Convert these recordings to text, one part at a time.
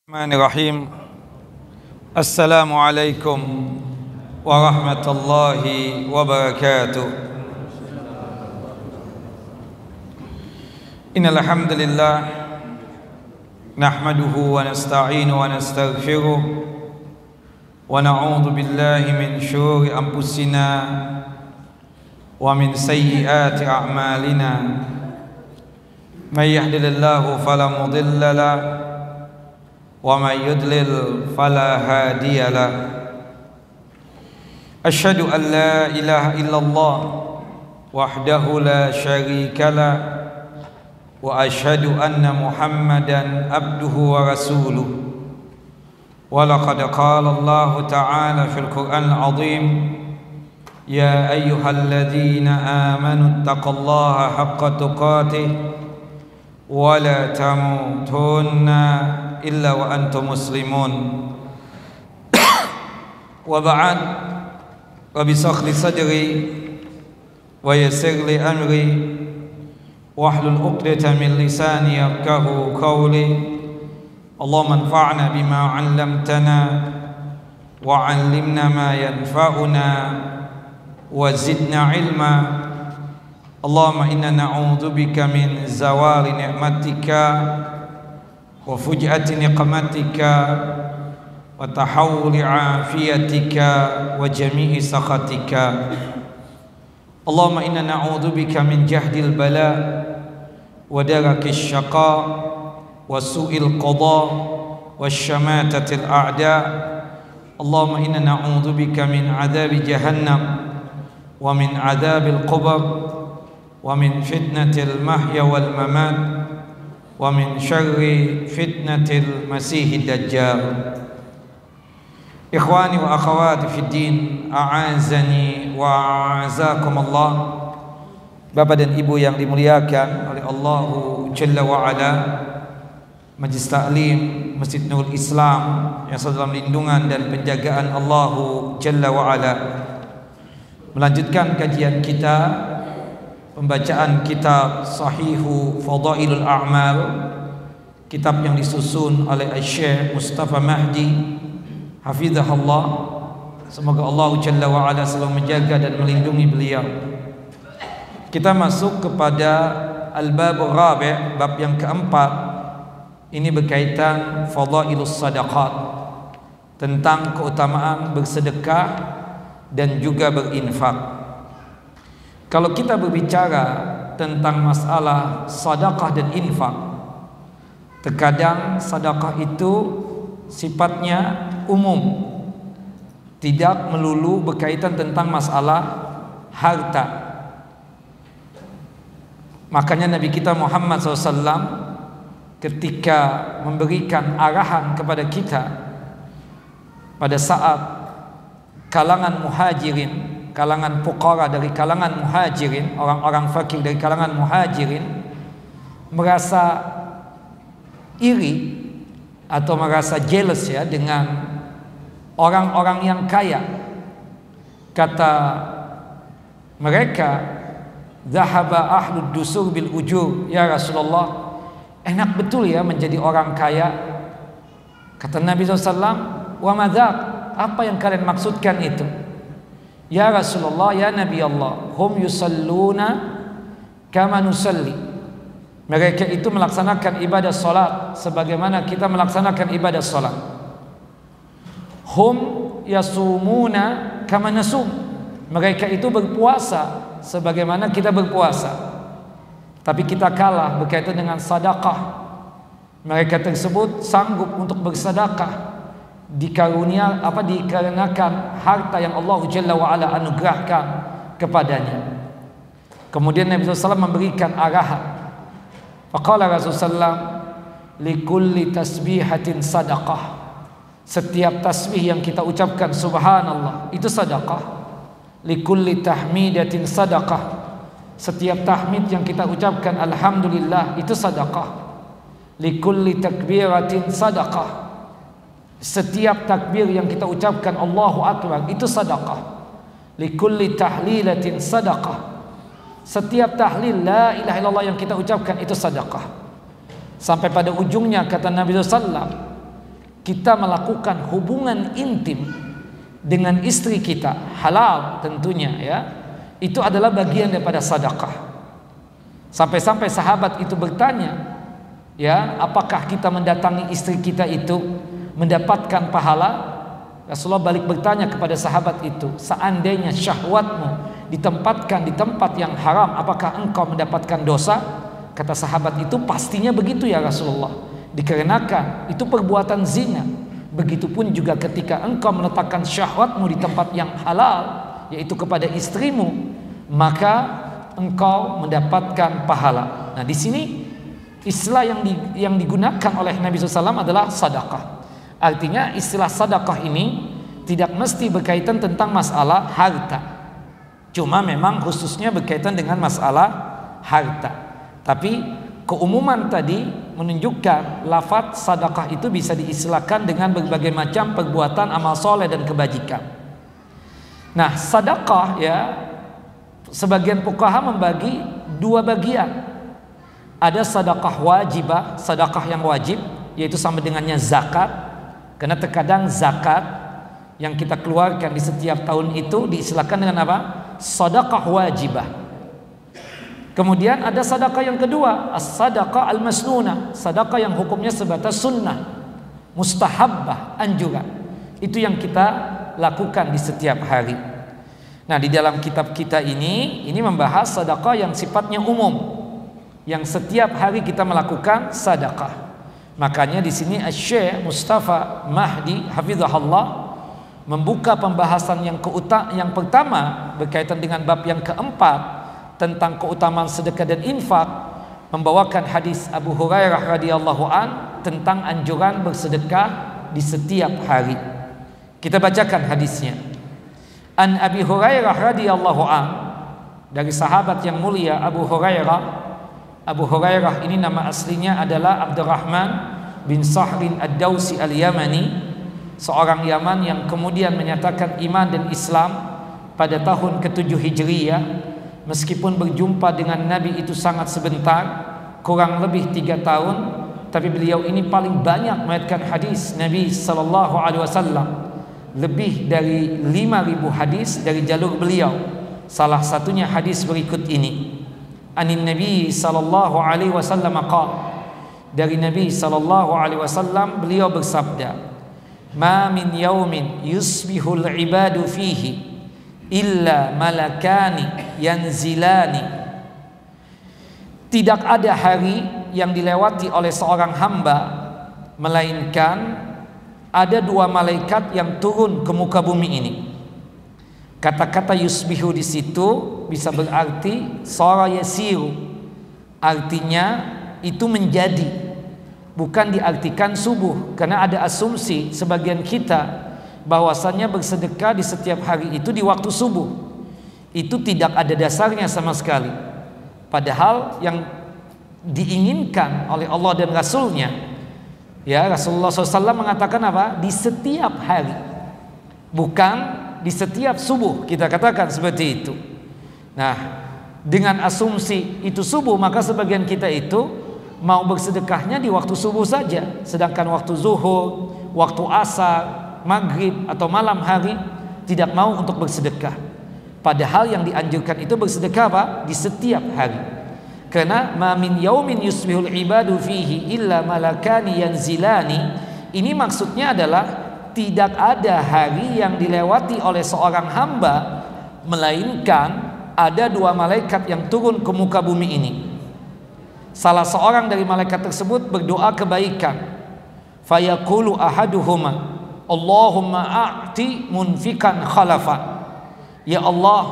Bismillahirrahmanirrahim. Assalamualaikum warahmatullahi wabarakatuh. Innal hamdalillah nahmaduhu wa nasta'inu wa nastaghfiruh wa na'udzu billahi min syururi anfusina wa min sayyiati a'malina. May yahdihillahu fala mudilla lahu wa may yudlil fala hadiya lah. Asyhadu an la ilaha illallah wahdahu la syarika lah wa asyhadu anna Muhammadan abduhu wa rasuluh. Wa laqad qala Allah ta'ala fil Qur'anil 'azim, ya ayyuhalladzina amanu taqullaha haqqa tuqatih wa la tamutunna illa wa antum muslimun. Wa ba'd, rabbi shrah li sadri wa yassir li amri wahlul 'uqdatam min lisani yafqahu qawli. Allahumma anfa'na bima 'allamtana wa 'allimna ma yanfa'una wa zidna 'ilma. Allahumma inna na'udzu bika min zawali ni'matika wa fuj'ati niqmatika wa tahawuli afiyatika wa jami'i sakhatika. Allahumma inna na'udzu bika min jahdil bala wa darakis syaqa wa su'il qada wa syamatatil a'da. Allahumma inna na'udzu bika min adzabi jahannam wa min adzabil qabr wa min fitnatil mahya wal mamat wa min syarri fitnatil masihid dajjal. Ikhwani wa akhawati fid din, a'azani wa a'azakumullah. Bapak dan Ibu yang dimuliakan oleh Allah Jalla wa Ala, Majlis Ta'lim Masjid Nurul Islam yang selalu dalam lindungan dan penjagaan Allah Jalla wa Ala, melanjutkan kajian kita, pembacaan kitab Sahihu Fadailul A'mal, kitab yang disusun oleh Syekh Mustafa Mahdi hafizahullah. Semoga Allah Jalla wa Ala selalu menjaga dan melindungi beliau. Kita masuk kepada al-babur rabi', bab yang keempat. Ini berkaitan fadailus sadaqat, tentang keutamaan bersedekah dan juga berinfak. Kalau kita berbicara tentang masalah sedekah dan infak, terkadang sedekah itu sifatnya umum, tidak melulu berkaitan tentang masalah harta. Makanya Nabi kita Muhammad SAW ketika memberikan arahan kepada kita pada saat kalangan muhajirin, kalangan fuqara dari kalangan muhajirin, orang-orang fakir dari kalangan muhajirin, merasa iri atau merasa jealous ya dengan orang-orang yang kaya. Kata mereka, zahaba ahlud dusur bil ujur, ya Rasulullah, enak betul ya menjadi orang kaya. Kata Nabi SAW, wa madzak, apa yang kalian maksudkan itu? Ya Rasulullah, ya Nabi Allah, hum yusalluna kama nusalli. Mereka itu melaksanakan ibadah salat sebagaimana kita melaksanakan ibadah salat. Hum yasumuna kama nasum. Mereka itu berpuasa sebagaimana kita berpuasa. Tapi kita kalah berkaitan dengan sedekah. Mereka tersebut sanggup untuk bersedekah dikarenakan harta yang Allah Jalla wa Ala anugerahkan kepadanya. Kemudian Nabi SAW memberikan arahan. Faqala Rasulullah, likulli tasbihatin sadaqah. Setiap tasbih yang kita ucapkan subhanallah itu sedekah. Likulli tahmidatin sadaqah. Setiap tahmid yang kita ucapkan alhamdulillah itu sedekah. Likulli takbiratin sadaqah. Setiap takbir yang kita ucapkan Allahu Akbar itu sedekah. Likulli tahlilatin sadaqah. Setiap tahlil la ilaha illallah yang kita ucapkan itu sedekah. Sampai pada ujungnya kata Nabi SAW, kita melakukan hubungan intim dengan istri kita, halal tentunya ya, itu adalah bagian daripada sedekah. Sampai-sampai sahabat itu bertanya, ya, apakah kita mendatangi istri kita itu mendapatkan pahala? Rasulullah balik bertanya kepada sahabat itu, seandainya syahwatmu ditempatkan di tempat yang haram, apakah engkau mendapatkan dosa? Kata sahabat itu, pastinya begitu ya Rasulullah, dikarenakan itu perbuatan zina. Begitupun juga ketika engkau meletakkan syahwatmu di tempat yang halal, yaitu kepada istrimu, maka engkau mendapatkan pahala. Nah, di sini istilah yang digunakan oleh Nabi SAW adalah sedekah. Artinya istilah sedekah ini tidak mesti berkaitan tentang masalah harta. Cuma memang khususnya berkaitan dengan masalah harta. Tapi keumuman tadi menunjukkan lafaz sedekah itu bisa diistilahkan dengan berbagai macam perbuatan amal soleh dan kebajikan. Nah, sedekah ya, sebagian fuqaha membagi dua bagian. Ada sedekah wajibah, sedekah yang wajib, yaitu sama dengannya zakat. Karena terkadang zakat yang kita keluarkan di setiap tahun itu diistilahkan dengan apa? Sedekah wajibah. Kemudian ada sedekah yang kedua, as-sadaqah al-masnunah, sedekah yang hukumnya sebatas sunnah, mustahabbah, anjuran. Itu yang kita lakukan di setiap hari. Nah, di dalam kitab kita ini membahas sedekah yang sifatnya umum, yang setiap hari kita melakukan sedekah. Makanya di sini Syekh Mustafa Mahdi hafizahullah membuka pembahasan yang pertama berkaitan dengan bab yang keempat tentang keutamaan sedekah dan infak, membawakan hadis Abu Hurairah radhiyallahu an tentang anjuran bersedekah di setiap hari. Kita bacakan hadisnya. An Abi Hurairah radhiyallahu an, dari sahabat yang mulia Abu Hurairah. Abu Hurairah ini nama aslinya adalah Abdurrahman bin Sahrin Ad-Dawsi Al-Yamani, seorang Yaman yang kemudian menyatakan iman dan Islam pada tahun ke-7 Hijriyah. Meskipun berjumpa dengan Nabi itu sangat sebentar, kurang lebih 3 tahun, tapi beliau ini paling banyak meriwayatkan hadis Nabi sallallahu alaihi wasallam. Lebih dari 5.000 hadis dari jalur beliau. Salah satunya hadis berikut ini. Anin Nabi sallallahu alaihi wasallam qala, dari Nabi sallallahu alaihi wasallam beliau bersabda, ma min yaumin yusbihul ibadu fihi illa malakani yanzilani. Tidak ada hari yang dilewati oleh seorang hamba melainkan ada 2 malaikat yang turun ke muka bumi ini. Kata-kata yusbihu di situ bisa berarti sara yasiru, artinya itu menjadi, bukan diartikan subuh. Karena ada asumsi sebagian kita bahwasannya bersedekah di setiap hari itu di waktu subuh. Itu tidak ada dasarnya sama sekali. Padahal yang diinginkan oleh Allah dan Rasulnya, ya, Rasulullah SAW mengatakan apa? Di setiap hari, bukan di setiap subuh, kita katakan seperti itu. Nah, dengan asumsi itu subuh, maka sebagian kita itu mau bersedekahnya di waktu subuh saja, sedangkan waktu zuhur, waktu asar, maghrib atau malam hari tidak mau untuk bersedekah. Padahal yang dianjurkan itu bersedekah apa? Di setiap hari. Karena ma min yaumin yusbihul ibadu fihi illa malakani yanzilani, ini maksudnya adalah tidak ada hari yang dilewati oleh seorang hamba melainkan ada 2 malaikat yang turun ke muka bumi ini. Salah seorang dari malaikat tersebut berdoa kebaikan. Fayaqulu ahaduhuma Allahumma a'ti munfikan khalafa. Ya Allah,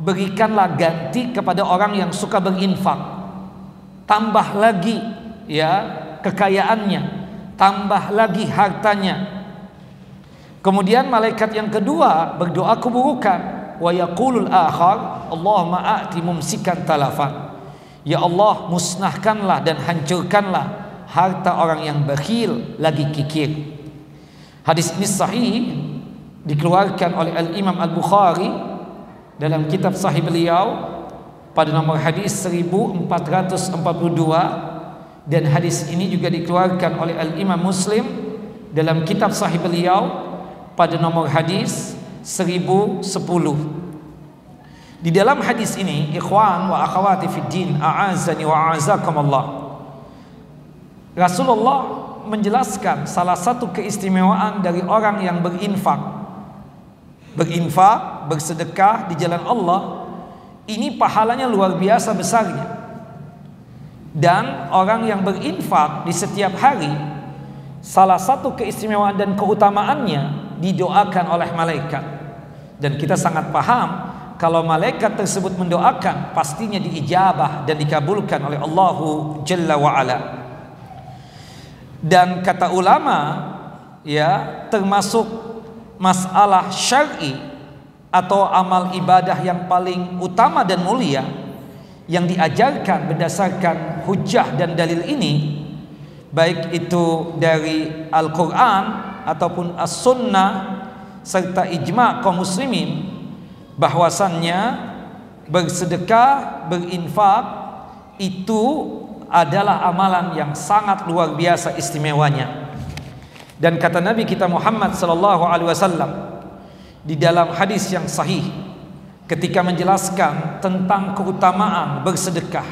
berikanlah ganti kepada orang yang suka berinfak. Tambah lagi ya kekayaannya, tambah lagi hartanya. Kemudian malaikat yang kedua berdoa keburukan. Wa yaqulul akhar Allahumma a'ti mumsikan talafan. Ya Allah, musnahkanlah dan hancurkanlah harta orang yang bakhil lagi kikir. Hadis ini sahih, dikeluarkan oleh Al-Imam Al-Bukhari dalam kitab sahih beliau pada nomor hadis 1442, dan hadis ini juga dikeluarkan oleh Al-Imam Muslim dalam kitab sahih beliau pada nomor hadis 1010. Di dalam hadis ini, ikhwan wa akhawati fid din, a'azani wa a'azakumullah, Rasulullah menjelaskan salah satu keistimewaan dari orang yang berinfak, bersedekah di jalan Allah. Ini pahalanya luar biasa besarnya. Dan orang yang berinfak di setiap hari, salah satu keistimewaan dan keutamaannya didoakan oleh malaikat. Dan kita sangat paham kalau malaikat tersebut mendoakan, pastinya diijabah dan dikabulkan oleh Allahu Jalla wa Ala. Dan kata ulama, ya, termasuk masalah syar'i atau amal ibadah yang paling utama dan mulia yang diajarkan berdasarkan hujjah dan dalil ini, baik itu dari Al-Quran ataupun As-Sunnah serta ijma' kaum muslimin, bahwasannya bersedekah, berinfak itu adalah amalan yang sangat luar biasa istimewanya. Dan kata Nabi kita Muhammad sallallahu alaihi wasallam di dalam hadis yang sahih ketika menjelaskan tentang keutamaan bersedekah,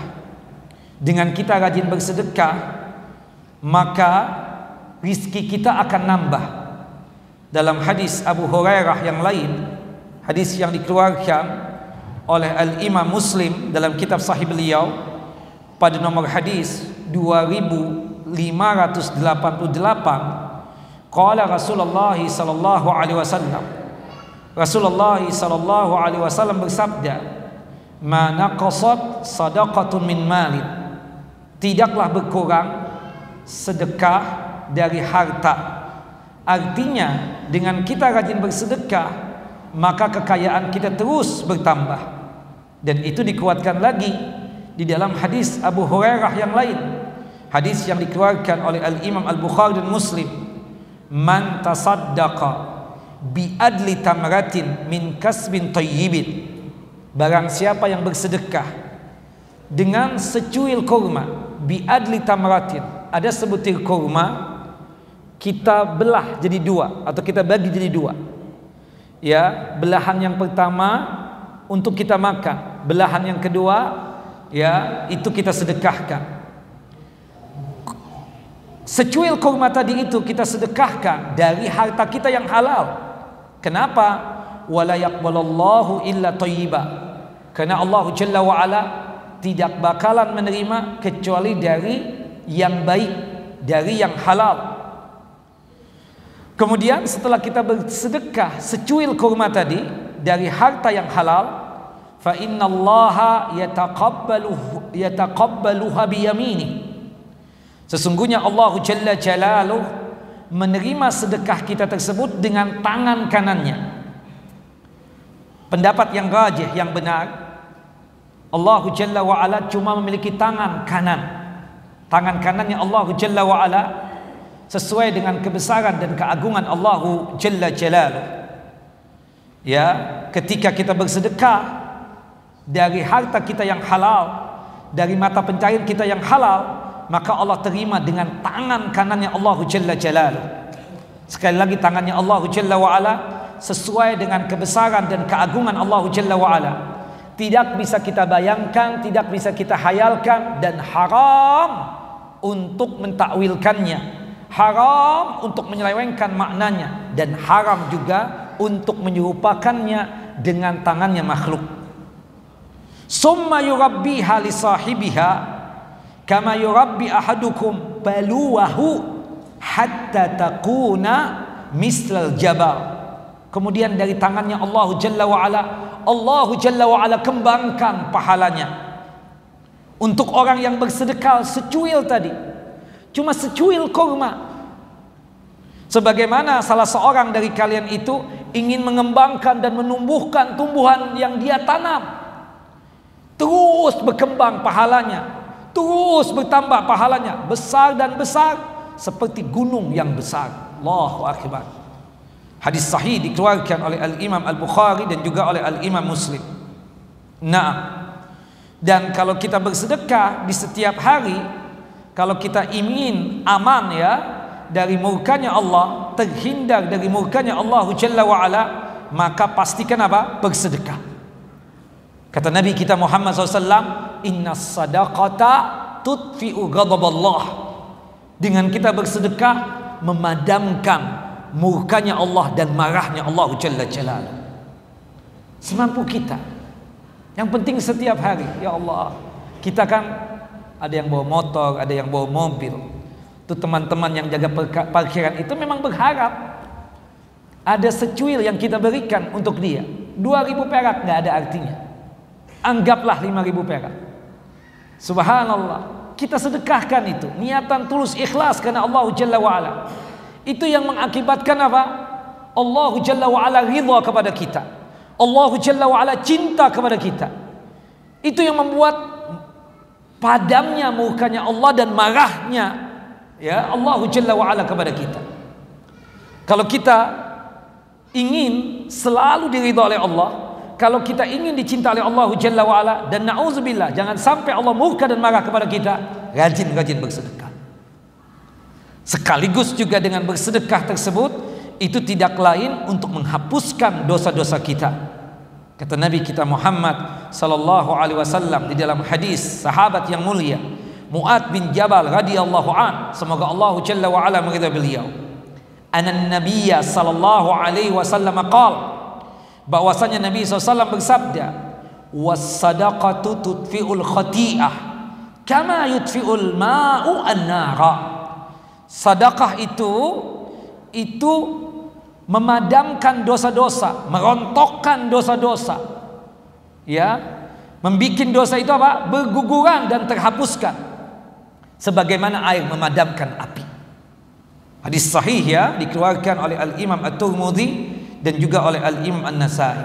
dengan kita rajin bersedekah maka rizki kita akan nambah. Dalam hadis Abu Hurairah yang lain, hadis yang dikeluarkan oleh Al-Imam Muslim dalam kitab sahih beliau pada nomor hadis 2588, qala Rasulullah sallallahu alaihi wasallam, Rasulullah sallallahu alaihi wasallam bersabda, ma naqasat sadaqatun min malin, tidaklah berkurang sedekah dari harta. Artinya dengan kita rajin bersedekah maka kekayaan kita terus bertambah. Dan itu dikuatkan lagi di dalam hadis Abu Hurairah yang lain, hadis yang dikeluarkan oleh Al-Imam Al-Bukhari dan Muslim, man tasaddaqa bi adli tamratin min kasbin tayyibin, barang siapa yang bersedekah dengan secuil kurma, bi adli tamratin, ada sebutir kurma kita belah jadi dua atau kita bagi jadi dua, ya, belahan yang pertama untuk kita makan, belahan yang kedua, ya, itu kita sedekahkan. Secuil kurma tadi itu kita sedekahkan dari harta kita yang halal. Kenapa? Wala yaqbalallahu illa thayyiba, karena Allah Jalla wa Ala tidak bakalan menerima kecuali dari yang baik, dari yang halal. Kemudian setelah kita bersedekah secuil kurma tadi dari harta yang halal, fa innallaha yataqabbaluha biyamini, sesungguhnya Allah Jalla Jalaluh menerima sedekah kita tersebut dengan tangan kanannya. Pendapat yang rajih, yang benar, Allah Jalla wa Ala cuma memiliki tangan kanan. Tangan kanannya Allah Jalla wa Ala sesuai dengan kebesaran dan keagungan Allah Jalla Jalaluh. Ya, ketika kita bersedekah dari harta kita yang halal, dari mata pencarian kita yang halal, maka Allah terima dengan tangan kanannya Allah Jalla Jalaluh. Sekali lagi, tangannya Allah Jalla wa Ala sesuai dengan kebesaran dan keagungan Allah Jalla wa Ala. Tidak bisa kita bayangkan, tidak bisa kita hayalkan, dan haram untuk mentakwilkannya, haram untuk menyelewengkan maknanya, dan haram juga untuk menyerupakannya dengan tangannya makhluk. Summa yurabbiha li sahibiha kama yurabbi ahadukum baluwahu hatta takuna mislal jabal. Kemudian dari tangannya Allah Jalla wa Ala, Allah Jalla wa Ala kembangkan pahalanya untuk orang yang bersedekah secuil tadi, cuma secuil kurma. Sebagaimana salah seorang dari kalian itu ingin mengembangkan dan menumbuhkan tumbuhan yang dia tanam, terus berkembang pahalanya, terus bertambah pahalanya, besar dan besar seperti gunung yang besar. Allahu Akbar. Hadis sahih dikeluarkan oleh Al-Imam Al-Bukhari dan juga oleh Al-Imam Muslim. Nah, dan kalau kita bersedekah di setiap hari, kalau kita ingin aman, ya, dari murkanya Allah, terhindar dari murkanya Allah Jalla wa'ala, maka pastikan apa? Bersedekah. Kata Nabi kita Muhammad SAW, inna sadaqata tudfi'u ghadaballah. Dengan kita bersedekah memadamkan murkanya Allah dan marahnya Allah Jalla Jalaluhu. Semampu kita. Yang penting setiap hari, ya Allah, kita kan ada yang bawa motor, ada yang bawa mobil. Itu teman-teman yang jaga parkiran itu memang berharap ada secuil yang kita berikan untuk dia. 2.000 perak nggak ada artinya. Anggaplah 5.000 perak. Subhanallah, kita sedekahkan itu, niatan tulus ikhlas karena Allah Jalla wa'ala. Itu yang mengakibatkan apa? Allah Jalla wa'ala ridha kepada kita. Allah Jalla wa'ala cinta kepada kita. Itu yang membuat padamnya murkanya Allah dan marahnya, ya, Allah Jalla wa'ala kepada kita. Kalau kita ingin selalu diridha oleh Allah, kalau kita ingin dicinta oleh Allah Jalla wa'ala, dan na'udzubillah jangan sampai Allah murka dan marah kepada kita, rajin-rajin bersedekah. Sekaligus juga dengan bersedekah tersebut, itu tidak lain untuk menghapuskan dosa-dosa kita. Kata Nabi kita Muhammad sallallahu alaihi wasallam di dalam hadis sahabat yang mulia Mu'ad bin Jabal radhiyallahu an, semoga Allah Jalla wa ala meridai beliau, anan nabiyya sallallahu alaihi wasallam qala, bahwasanya Nabi SAW bersabda, was-sadaqatu tudfi'ul khati'ah kama yudfi'ul ma'u an-nara. Sedekah itu memadamkan dosa-dosa, merontokkan dosa-dosa, ya, membikin dosa itu apa? Berguguran dan terhapuskan, sebagaimana air memadamkan api. Hadis sahih, ya, dikeluarkan oleh Al-Imam At-Tirmidzi dan juga oleh Al-Imam An-Nasai.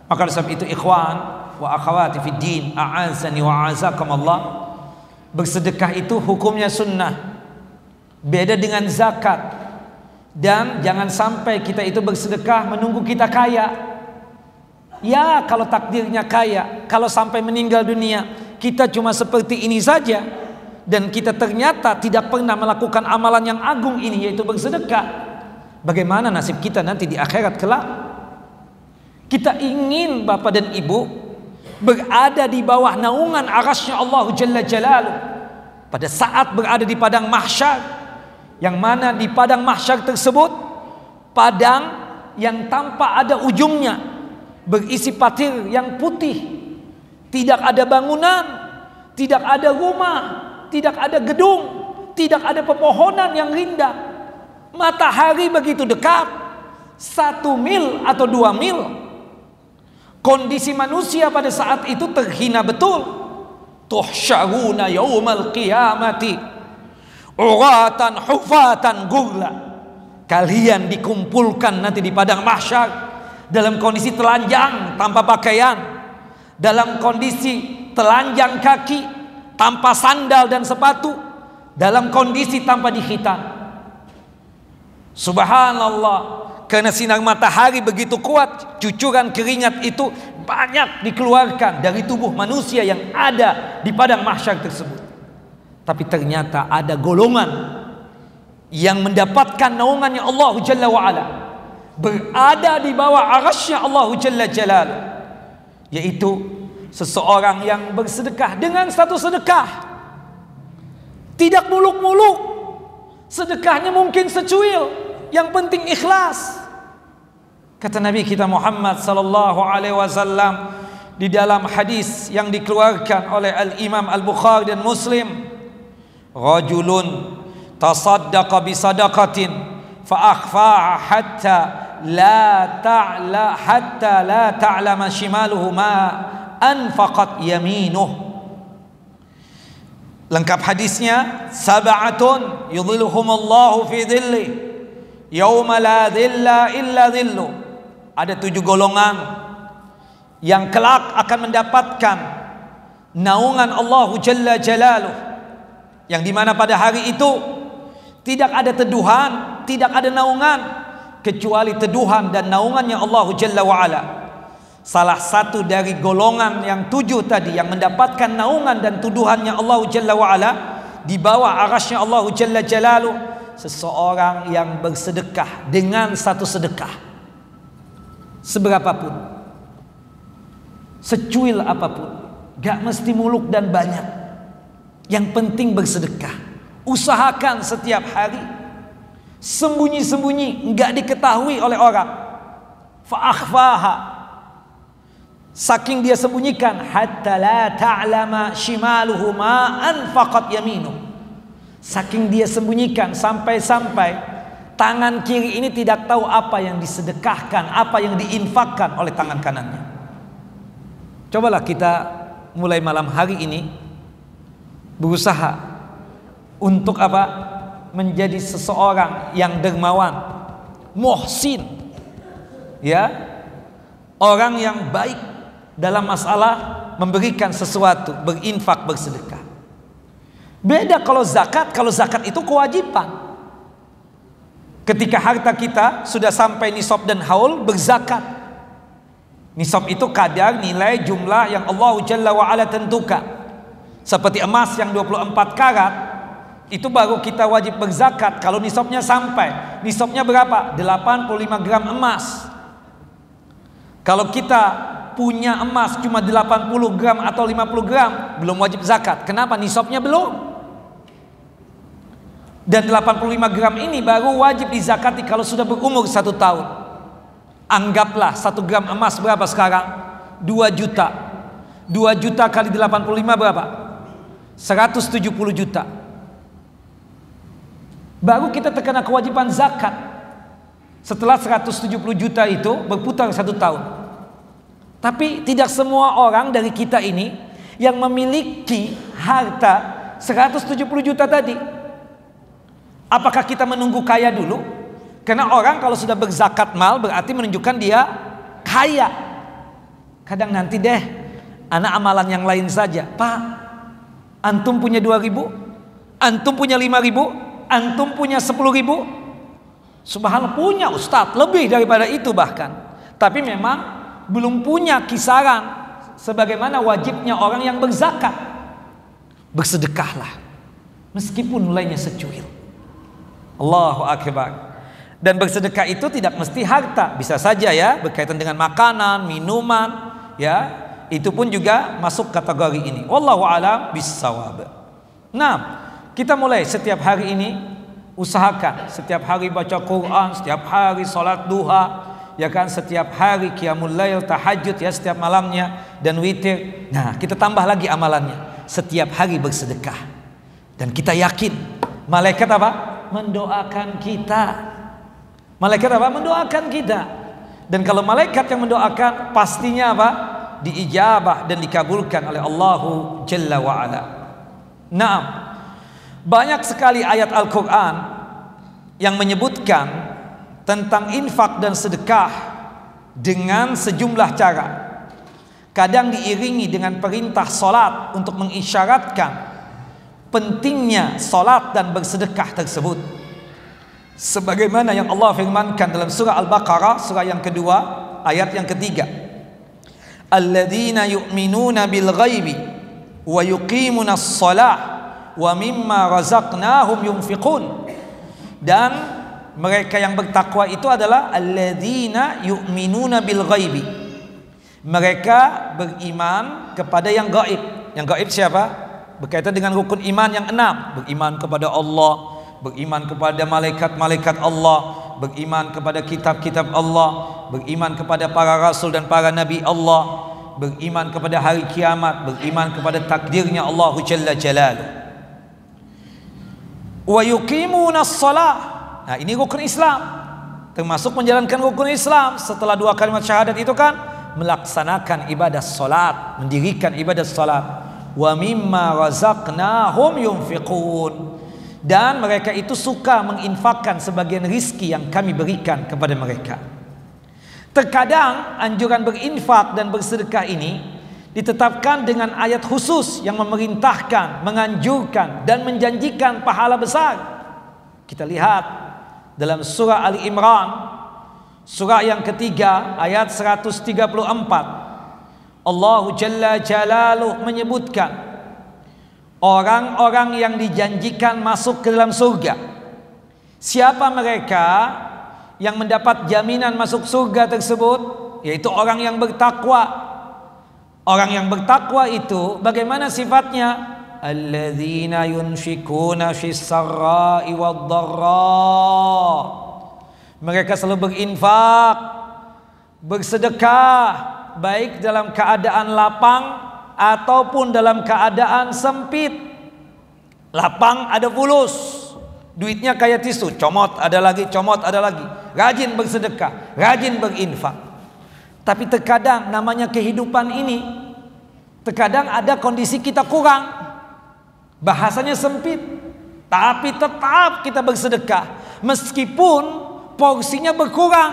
Maka sebab itu ikhwan wa akhawati fid din, a'azani wa a'azakumullah, bersedekah itu hukumnya sunnah, beda dengan zakat. Dan jangan sampai kita itu bersedekah menunggu kita kaya. Ya, kalau takdirnya kaya, kalau sampai meninggal dunia kita cuma seperti ini saja, dan kita ternyata tidak pernah melakukan amalan yang agung ini, yaitu bersedekah, bagaimana nasib kita nanti di akhirat kelak? Kita ingin Bapak dan Ibu berada di bawah naungan arasy-Nya Allah Jalla Jalaluhu pada saat berada di padang mahsyar, yang mana di padang mahsyar tersebut padang yang tanpa ada ujungnya, berisi pasir yang putih, tidak ada bangunan, tidak ada rumah, tidak ada gedung, tidak ada pepohonan yang rindang. Matahari begitu dekat, 1 mil atau 2 mil. Kondisi manusia pada saat itu terhina betul. Tuhsyaruna yaumal qiyamati uratan hufatan gurla. Kalian dikumpulkan nanti di padang mahsyar dalam kondisi telanjang tanpa pakaian, dalam kondisi telanjang kaki tanpa sandal dan sepatu, dalam kondisi tanpa dikhitan. Subhanallah, karena sinar matahari begitu kuat, cucuran keringat itu banyak dikeluarkan dari tubuh manusia yang ada di padang mahsyar tersebut. Tapi ternyata ada golongan yang mendapatkan naungannya Allah Jalla wa'ala, berada di bawah arasy-Nya Allah Jalla Jalaluhu, yaitu seseorang yang bersedekah dengan satu sedekah, tidak muluk-muluk, sedekahnya mungkin secuil, yang penting ikhlas. Kata Nabi kita Muhammad sallallahu alaihi wasallam di dalam hadis yang dikeluarkan oleh Al-Imam Al-Bukhari dan Muslim, rajulun tasaddaqa bi sadaqatin fa akhfa'a hatta la ta'lama shimaluhu ma anfaqat yaminuh. Lengkap hadisnya, sab'atun yudhilluhumullahu fi dhilli yauma la dhilla illa dhillu. Ada 7 golongan yang kelak akan mendapatkan naungan Allah Jalla Jalaluhu, yang dimana pada hari itu tidak ada teduhan, tidak ada naungan kecuali teduhan dan naungannya Allah Jalla wa'ala. Salah satu dari golongan yang 7 tadi yang mendapatkan naungan dan tuduhannya Allah Jalla wa'ala di bawah arasy-Nya Allah Jalla Jalaluhu, seseorang yang bersedekah dengan satu sedekah, seberapapun, secuil apapun, gak mesti muluk dan banyak, yang penting bersedekah. Usahakan setiap hari, sembunyi-sembunyi, gak diketahui oleh orang. Fa'akhfaha, saking dia sembunyikan, hatta la ta'lama shimaluhu ma anfaqat yaminu, saking dia sembunyikan sampai-sampai tangan kiri ini tidak tahu apa yang disedekahkan, apa yang diinfakkan oleh tangan kanannya. Cobalah kita mulai malam hari ini berusaha untuk apa? Menjadi seseorang yang dermawan, muhsin, ya, orang yang baik dalam masalah memberikan sesuatu, berinfak, bersedekah. Beda kalau zakat. Kalau zakat itu kewajiban. Ketika harta kita sudah sampai nisab dan haul, berzakat. Nisab itu kadar nilai jumlah yang Allah Jalla wa'ala tentukan. Seperti emas yang 24 karat, itu baru kita wajib berzakat kalau nisabnya sampai. Nisabnya berapa? 85 gram emas. Kalau kita punya emas cuma 80 gram atau 50 gram, belum wajib zakat. Kenapa? Nisabnya belum. Dan 85 gram ini baru wajib dizakati kalau sudah berumur 1 tahun. Anggaplah 1 gram emas berapa sekarang? 2 juta. 2 juta kali 85 berapa? 170 juta. Baru kita terkena kewajiban zakat. Setelah 170 juta itu berputar 1 tahun. Tapi tidak semua orang dari kita ini yang memiliki harta 170 juta tadi. Apakah kita menunggu kaya dulu? Karena orang kalau sudah berzakat mal berarti menunjukkan dia kaya. Kadang nanti deh, anak amalan yang lain saja. Pak, antum punya 2.000, antum punya 5.000, antum punya 10.000. Subhanallah, punya Ustadz, lebih daripada itu bahkan. Tapi memang belum punya kisaran sebagaimana wajibnya orang yang berzakat. Bersedekahlah meskipun nilainya secuil. Allahu akbar. Dan bersedekah itu tidak mesti harta, bisa saja ya berkaitan dengan makanan, minuman, ya, itu pun juga masuk kategori ini. Wallahu a'lam bissawab. Nah, kita mulai setiap hari ini usahakan setiap hari baca Quran, setiap hari salat duha, ya kan, setiap hari qiyamul lail, tahajud ya setiap malamnya, dan witir. Nah, kita tambah lagi amalannya, setiap hari bersedekah. Dan kita yakin malaikat apa? Mendoakan kita. Malaikat apa? Mendoakan kita. Dan kalau malaikat yang mendoakan, pastinya apa? Diijabah dan dikabulkan oleh Allahu Jalla wa'ala. Nah, banyak sekali ayat Al-Quran yang menyebutkan tentang infak dan sedekah dengan sejumlah cara. Kadang diiringi dengan perintah salat untuk mengisyaratkan pentingnya salat dan bersedekah tersebut. Sebagaimana yang Allah firmankan dalam surah Al-Baqarah, surah yang kedua, ayat yang ketiga. Alladzina yu'minuna bil ghaibi wa yuqimuna as-salah wa mimma razaqnahum yunfiqun. Dan mereka yang bertakwa itu adalah alladzina yu'minuna bil ghaibi. Mereka beriman kepada yang gaib. Yang gaib siapa? Berkaitan dengan rukun iman yang 6. Beriman kepada Allah, beriman kepada malaikat-malaikat Allah, beriman kepada kitab-kitab Allah, beriman kepada para rasul dan para nabi Allah, beriman kepada hari kiamat, beriman kepada takdirnya Allah Jalla Jalaluh. Wa yuqimuna as-salah. Nah, ini rukun Islam. Termasuk menjalankan rukun Islam. Setelah 2 kalimat syahadat itu kan melaksanakan ibadah salat, mendirikan ibadah salat. Wa mimma razaqnahum yunfiqun. Dan mereka itu suka menginfakkan sebagian rizki yang kami berikan kepada mereka. Terkadang anjuran berinfak dan bersedekah ini ditetapkan dengan ayat khusus yang memerintahkan, menganjurkan dan menjanjikan pahala besar. Kita lihat dalam surah Ali Imran, surah yang ketiga ayat 134. Allah Jalla Jalaluh menyebutkan, orang-orang yang dijanjikan masuk ke dalam surga Siapa mereka yang mendapat jaminan masuk surga tersebut? Yaitu orang yang bertakwa. Orang yang bertakwa itu bagaimana sifatnya? Alladzina yunfikuna fis sarra'i wad dharra. Mereka selalu berinfak, bersedekah, baik dalam keadaan lapang ataupun dalam keadaan sempit. Lapang ada fulus, duitnya kayak tisu, comot ada lagi, comot ada lagi. Rajin bersedekah, rajin berinfak. Tapi terkadang namanya kehidupan ini, terkadang ada kondisi kita kurang, bahasanya sempit, tapi tetap kita bersedekah meskipun porsinya berkurang,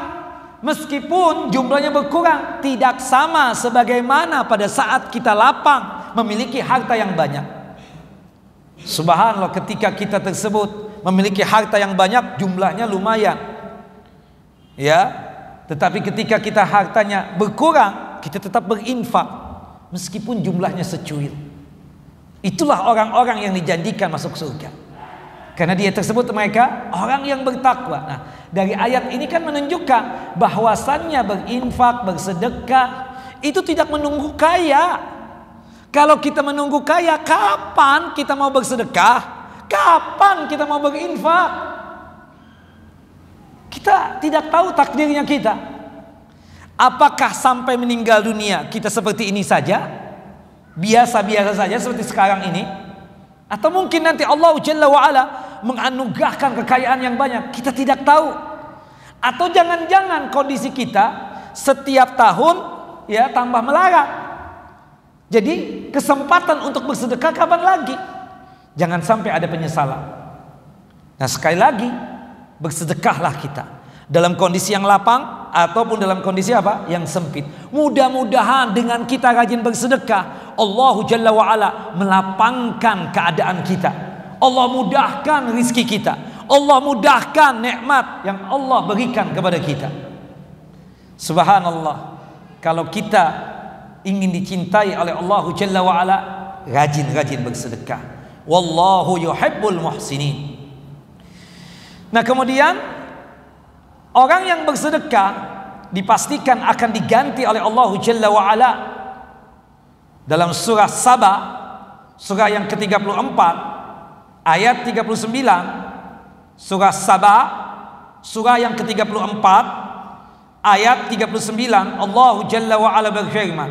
meskipun jumlahnya berkurang, tidak sama sebagaimana pada saat kita lapang memiliki harta yang banyak. Subhanallah, ketika kita tersebut memiliki harta yang banyak, jumlahnya lumayan, ya. Tetapi ketika kita hartanya berkurang, kita tetap berinfak meskipun jumlahnya secuil. Itulah orang-orang yang dijanjikan masuk surga, karena dia tersebut mereka orang yang bertakwa. Nah, dari ayat ini kan menunjukkan bahwasannya berinfak, bersedekah itu tidak menunggu kaya. Kalau kita menunggu kaya, kapan kita mau bersedekah? Kapan kita mau berinfak? Kita tidak tahu takdirnya kita. Apakah sampai meninggal dunia kita seperti ini saja, biasa-biasa saja seperti sekarang ini, atau mungkin nanti Allah Jalla wa'ala menganugerahkan kekayaan yang banyak, kita tidak tahu. Atau jangan-jangan kondisi kita setiap tahun ya tambah melarat. Jadi kesempatan untuk bersedekah kapan lagi? Jangan sampai ada penyesalan. Nah, sekali lagi, bersedekahlah kita dalam kondisi yang lapang ataupun dalam kondisi apa? Yang sempit. Mudah-mudahan dengan kita rajin bersedekah, Allah Jalla wa'ala melapangkan keadaan kita. Allah mudahkan rizki kita. Allah mudahkan nikmat yang Allah berikan kepada kita. Subhanallah, kalau kita ingin dicintai oleh Allah Jalla wa'ala, rajin-rajin bersedekah. Wallahu yuhibbul muhsinin. Nah, kemudian orang yang bersedekah dipastikan akan diganti oleh Allah Jalla wa'ala. Dalam surah Saba, surah yang ke-34 ayat 39, surah Saba surah yang ke-34 ayat 39, Allah Jalla wa'ala berfirman,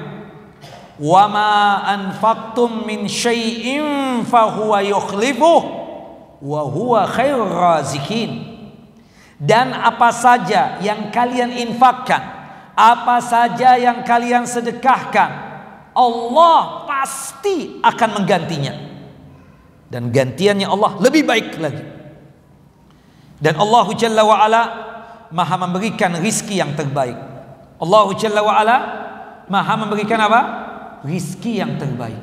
wa ma anfaqtum min syai'in fahuwa yukhlifuh wa huwa khairur razikin. Dan apa saja yang kalian infakkan, apa saja yang kalian sedekahkan, Allah pasti akan menggantinya, dan gantiannya Allah lebih baik lagi. Dan Allah Jalla wa'ala maha memberikan rizki yang terbaik. Allah Jalla wa'ala maha memberikan apa? Rizki yang terbaik.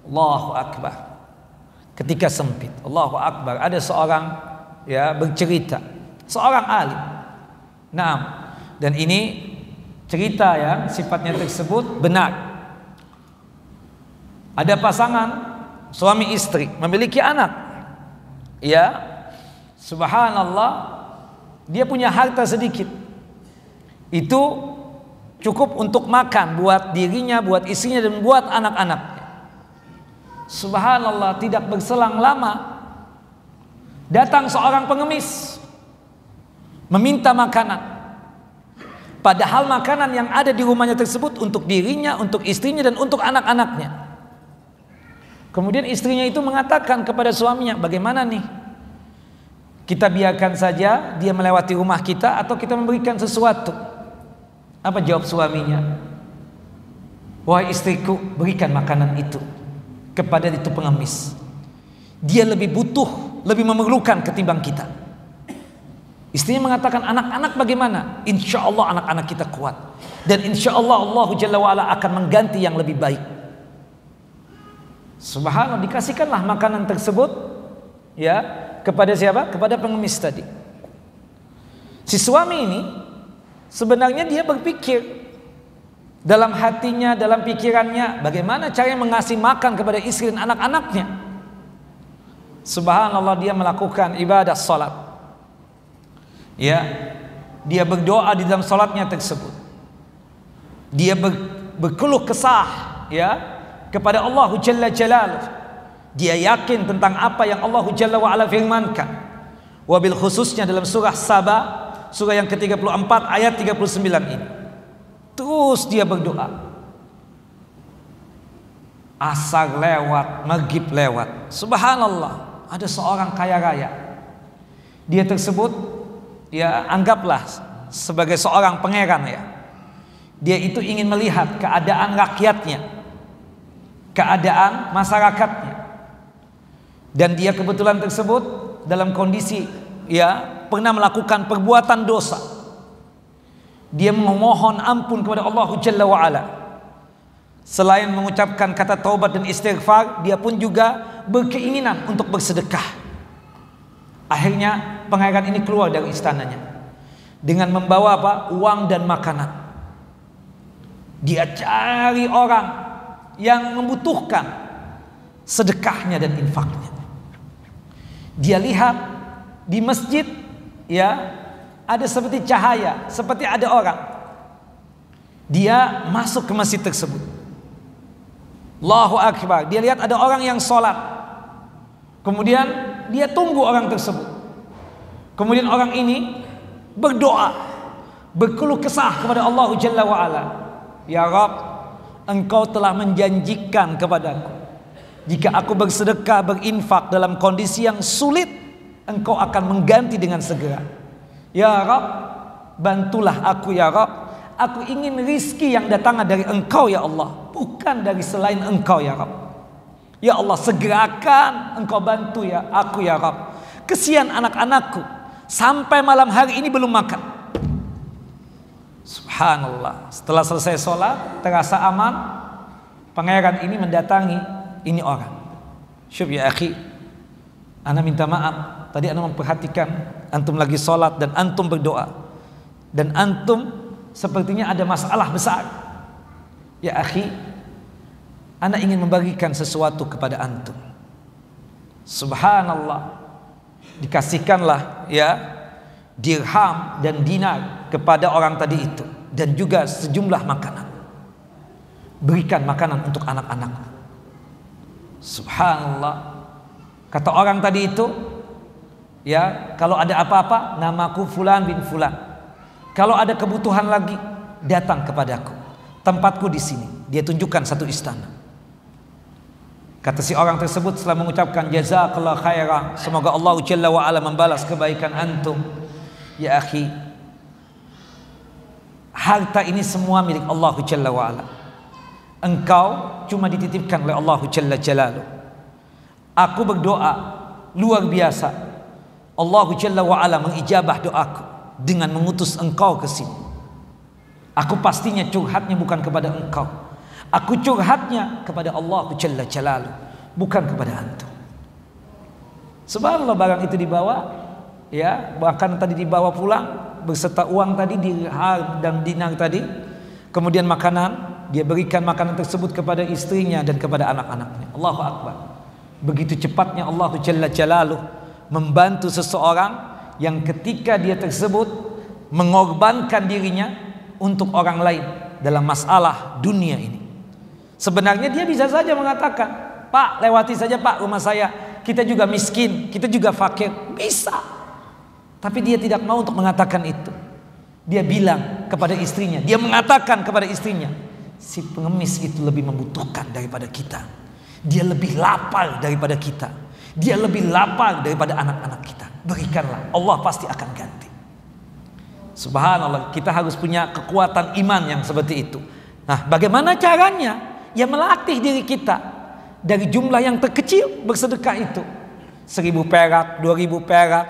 Allahu Akbar. Ketika sempit, Allahu Akbar, ada seorang ya bercerita, seorang alim. Nah, dan ini cerita ya, sifatnya tersebut benar. Ada pasangan suami istri memiliki anak. Ya, subhanallah, dia punya harta sedikit. Itu cukup untuk makan buat dirinya, buat istrinya, dan buat anak-anak. Subhanallah, tidak berselang lama datang seorang pengemis meminta makanan. Padahal makanan yang ada di rumahnya tersebut untuk dirinya, untuk istrinya, dan untuk anak-anaknya. Kemudian istrinya itu mengatakan kepada suaminya, bagaimana nih? Kita biarkan saja dia melewati rumah kita atau kita memberikan sesuatu? Apa jawab suaminya? Wahai istriku, berikan makanan itu kepada itu pengemis. Dia lebih butuh, lebih memerlukan ketimbang kita. Istrinya mengatakan, anak-anak bagaimana? Insya Allah anak-anak kita kuat, dan insya Allah Allah Jalla wa'ala akan mengganti yang lebih baik. Subhanallah, dikasihkanlah makanan tersebut ya kepada siapa? Kepada pengemis tadi. Si suami ini sebenarnya dia berpikir dalam hatinya, dalam pikirannya, bagaimana caranya mengasih makan kepada istri dan anak-anaknya. Subhanallah, dia melakukan ibadah salat. Ya, dia berdoa di dalam salatnya tersebut. Dia berkeluh kesah ya kepada Allah Jalla Jalaluh. Dia yakin tentang apa yang Allah Jalla wa ala firmankan. Wabil khususnya dalam surah Saba, surah yang ke-34 ayat 39 ini. Terus dia berdoa. Asar lewat, maghrib lewat. Subhanallah, ada seorang kaya raya. Dia tersebut ya anggaplah sebagai seorang pangeran ya. Dia itu ingin melihat keadaan rakyatnya, keadaan masyarakatnya. Dan dia kebetulan tersebut dalam kondisi ya pernah melakukan perbuatan dosa. Dia memohon ampun kepada Allah Jalla wa ala. Selain mengucapkan kata taubat dan istighfar, dia pun juga berkeinginan untuk bersedekah. Akhirnya pangeran ini keluar dari istananya dengan membawa apa? Uang dan makanan. Dia cari orang yang membutuhkan sedekahnya dan infaknya. Dia lihat di masjid ya ada seperti cahaya, seperti ada orang. Dia masuk ke masjid tersebut. Allahu Akbar. Dia lihat ada orang yang sholat. Kemudian dia tunggu orang tersebut. Kemudian orang ini berdoa, berkeluh kesah kepada Allah Jalla wa ala. Ya Rabb, Engkau telah menjanjikan kepadaku, jika aku bersedekah, berinfak dalam kondisi yang sulit, Engkau akan mengganti dengan segera. Ya Rabb, bantulah aku ya Rabb. Aku ingin rizki yang datang dari Engkau ya Allah, bukan dari selain Engkau ya Rabb. Ya Allah, segerakan Engkau bantu ya aku ya Rabb. Kesian anak-anakku, sampai malam hari ini belum makan. Subhanallah. Setelah selesai sholat, terasa aman, pangeran ini mendatangi ini orang. Syuf ya akhi, ana minta maaf, tadi ana memperhatikan antum lagi sholat dan antum berdoa, dan antum sepertinya ada masalah besar. Ya akhi, ana ingin membagikan sesuatu kepada antum. Subhanallah. Dikasihkanlah ya dirham dan dinar kepada orang tadi itu, dan juga sejumlah makanan. Berikan makanan untuk anak-anak. Subhanallah. Kata orang tadi itu, ya, kalau ada apa-apa, namaku fulan bin fulan. Kalau ada kebutuhan lagi, datang kepadaku. Tempatku di sini. Dia tunjukkan satu istana. Kata si orang tersebut setelah mengucapkan jazakallah khairan, semoga Allah Jalla wa ala membalas kebaikan antum. Ya akhi, harta ini semua milik Allah Jalla wa ala. Engkau cuma dititipkan oleh Allah Jalla Jalaluh. Aku berdoa luar biasa. Allah Jalla wa ala mengijabah doaku dengan mengutus engkau ke sini. Aku pastinya curhatnya bukan kepada engkau. Aku curhatnya kepada Allah Jalla Jalaluh, bukan kepada antum. Subhanallah, barang itu dibawa, ya, bahkan tadi dibawa pulang beserta uang tadi, dirham dan dinar tadi. Kemudian makanan, dia berikan makanan tersebut kepada istrinya dan kepada anak-anaknya. Allahu Akbar. Begitu cepatnya Allah Jalla Jalaluh membantu seseorang yang ketika dia tersebut mengorbankan dirinya untuk orang lain dalam masalah dunia ini. Sebenarnya dia bisa saja mengatakan, Pak, lewati saja Pak rumah saya, kita juga miskin, kita juga fakir. Bisa. Tapi dia tidak mau untuk mengatakan itu. Dia bilang kepada istrinya, dia mengatakan kepada istrinya, si pengemis itu lebih membutuhkan daripada kita. Dia lebih lapar daripada kita. Dia lebih lapar daripada anak-anak kita. Berikanlah, Allah pasti akan ganti. Subhanallah, kita harus punya kekuatan iman yang seperti itu. Nah, bagaimana caranya? Ya melatih diri kita dari jumlah yang terkecil bersedekah itu. 1.000 perak, 2.000 perak,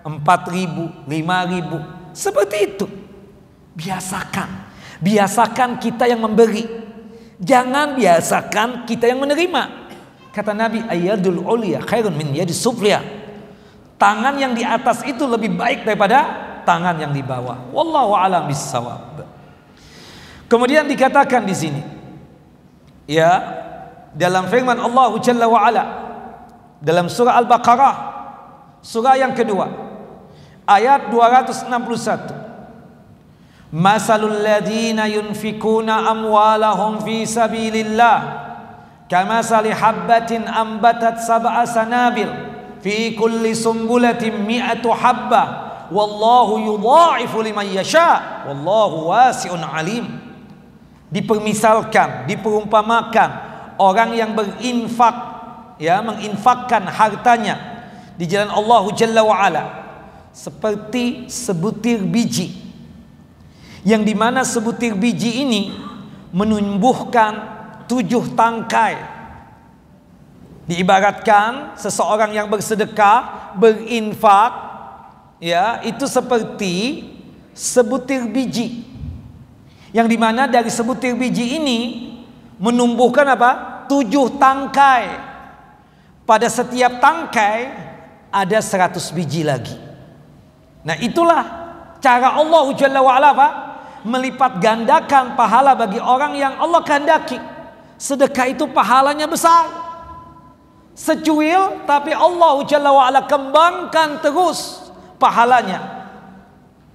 4.000, 5.000, seperti itu. Biasakan. Biasakan kita yang memberi. Jangan biasakan kita yang menerima. Kata Nabi, ayyadul ulya khairun min yadis sufliya. Tangan yang di atas itu lebih baik daripada tangan yang di bawah. Wallahu a'lam bissawab. Kemudian dikatakan di sini, ya, dalam firman Allah Jalla wa ala dalam surah Al-Baqarah, surah yang kedua, ayat 261. Masalul ladzina yunfikuna amwalahum fi sabilillah kamasali habbatin ambatat sab'a sanabil fi kulli sumbulatin mi'atu habbah wallahu yudha'ifu liman yasha wallahu wasi'un alim. Dipermisalkan, diperumpamakan orang yang berinfak, ya, menginfakkan hartanya di jalan Allah Jalla wa Ala seperti sebutir biji, yang dimana sebutir biji ini menumbuhkan 7 tangkai. Diibaratkan seseorang yang bersedekah, berinfak, ya, itu seperti sebutir biji, yang dimana dari sebutir biji ini menumbuhkan apa? 7 tangkai. Pada setiap tangkai ada 100 biji lagi. Nah, itulah cara Allah Jalla wa Ala, Pak, melipat gandakan pahala bagi orang yang Allah kehendaki. Sedekah itu pahalanya besar, secuil, tapi Allah Jalla wa Ala kembangkan terus pahalanya,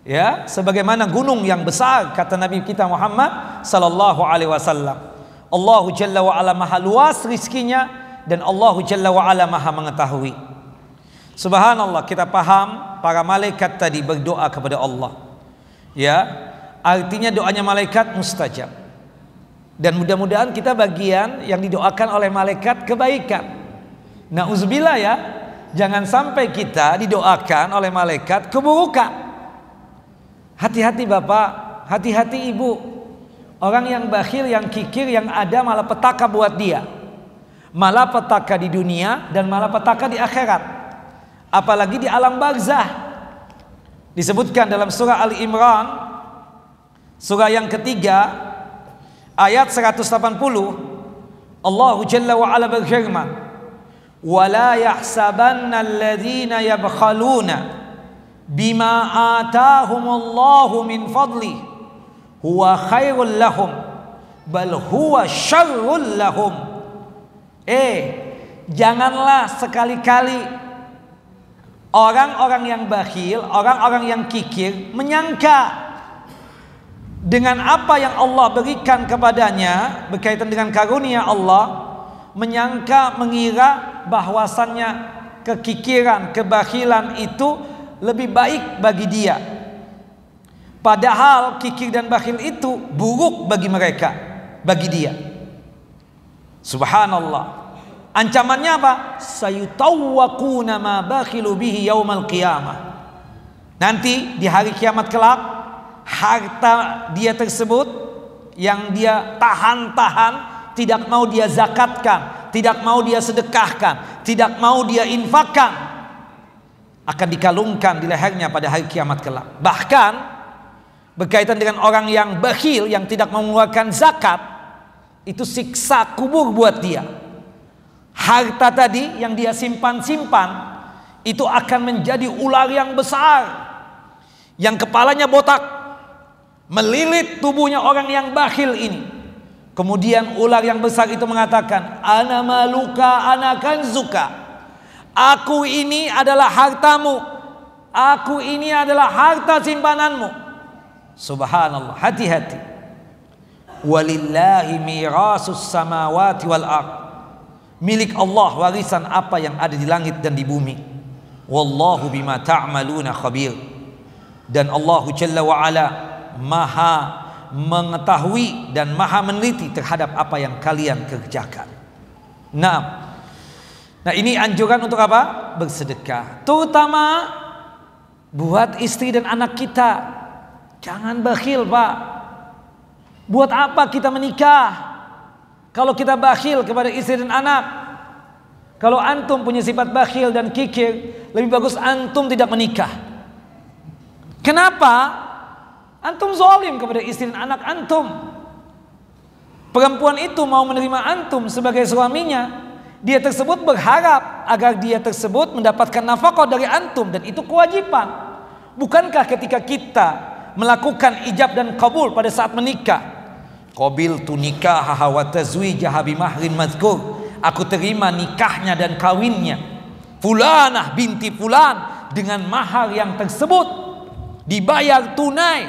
ya, sebagaimana gunung yang besar, kata Nabi kita Muhammad sallallahu alaihi wasallam. Allah Jalla wa Ala maha luas rizkinya, dan Allah Jalla wa Ala maha mengetahui. Subhanallah, kita paham para malaikat tadi berdoa kepada Allah, ya, artinya doanya malaikat mustajab. Dan mudah-mudahan kita bagian yang didoakan oleh malaikat kebaikan. Nauzubillah, ya, jangan sampai kita didoakan oleh malaikat keburukan. Hati-hati Bapak, hati-hati Ibu. Orang yang bakhil, yang kikir, yang ada malapetaka buat dia. Malapetaka di dunia dan malapetaka di akhirat. Apalagi di alam barzah. Disebutkan dalam surah Ali Imran, surah yang ketiga, ayat 180, Allah Jalla wa Ala berfirman, "Wala yahsabanna alladhina yabkhaluna bima atahumullahu min fadli huwa khairul lahum bal huwa syarrul lahum." Janganlah sekali-kali orang-orang yang bakhil, orang-orang yang kikir menyangka dengan apa yang Allah berikan kepadanya berkaitan dengan karunia Allah, menyangka, mengira bahwasannya kekikiran, kebakhilan itu lebih baik bagi dia. Padahal kikir dan bakhil itu buruk bagi mereka, bagi dia. Subhanallah. Ancamannya apa? Sayutawwaquna ma bakhilu bihi yaumal qiyamah. Nanti di hari kiamat kelak, harta dia tersebut yang dia tahan-tahan, tidak mau dia zakatkan, tidak mau dia sedekahkan, tidak mau dia infakkan, akan dikalungkan di lehernya pada hari kiamat kelak. Bahkan berkaitan dengan orang yang bakhil, yang tidak mengeluarkan zakat, itu siksa kubur buat dia. Harta tadi yang dia simpan-simpan itu akan menjadi ular yang besar, yang kepalanya botak, melilit tubuhnya orang yang bakhil ini. Kemudian ular yang besar itu mengatakan, "Ana maluka, ana kanzuka." Aku ini adalah hartamu, aku ini adalah harta simpananmu. Subhanallah, hati-hati. Walillahi mirasus samawati wal ardh. Milik Allah warisan apa yang ada di langit dan di bumi. Wallahu bima ta'maluna khabir. Dan Allah Jalla wa Ala maha mengetahui dan maha meneliti terhadap apa yang kalian kerjakan. Nah, ini anjuran untuk apa? Bersedekah. Terutama buat istri dan anak kita. Jangan bakhil, Pak. Buat apa kita menikah kalau kita bakhil kepada istri dan anak? Kalau antum punya sifat bakhil dan kikir, lebih bagus antum tidak menikah. Kenapa? Antum zalim kepada istri dan anak antum. Perempuan itu mau menerima antum sebagai suaminya, dia tersebut berharap agar dia tersebut mendapatkan nafkah dari antum, dan itu kewajiban. Bukankah ketika kita melakukan ijab dan kabul pada saat menikah, qabiltu nikahaha wa tazwijaha bimahrin mazkur, aku terima nikahnya dan kawinnya Fulanah binti Fulan dengan mahar yang tersebut, dibayar tunai.